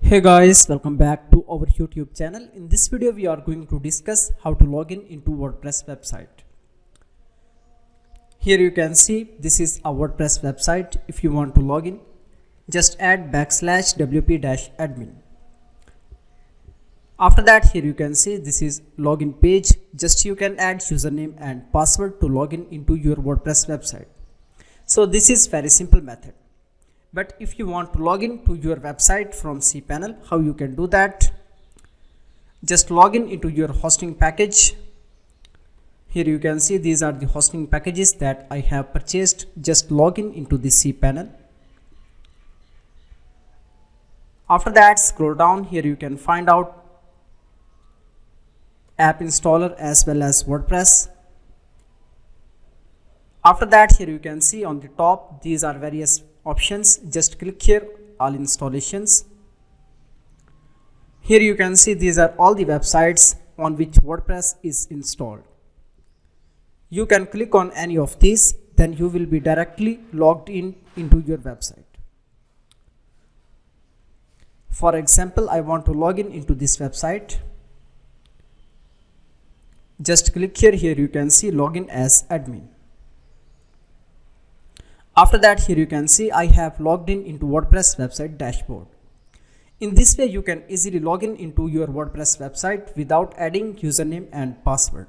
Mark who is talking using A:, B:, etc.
A: Hey guys, welcome back to our YouTube channel. In this video we are going to discuss how to log in into WordPress website. Here you can see this is a WordPress website. If you want to log in, just add /wp-admin. After that, here you can see this is login page. Just you can add username and password to log in into your WordPress website. So this is very simple method. But if you want to log in to your website from cpanel, how you can do that? Just log in into your hosting package. Here you can see these are the hosting packages that I have purchased. Just log in into the cpanel. After that, scroll down. Here you can find out app installer as well as WordPress. After that, here you can see on the top these are various options. Just click here, all installations. Here you can see these are all the websites on which WordPress is installed. You can click on any of these, then you will be directly logged in into your website. For example, I want to log in into this website. Just click here. Here you can see login as admin. After that, here you can see I have logged in into WordPress website dashboard. In this way, you can easily log in into your WordPress website without adding username and password.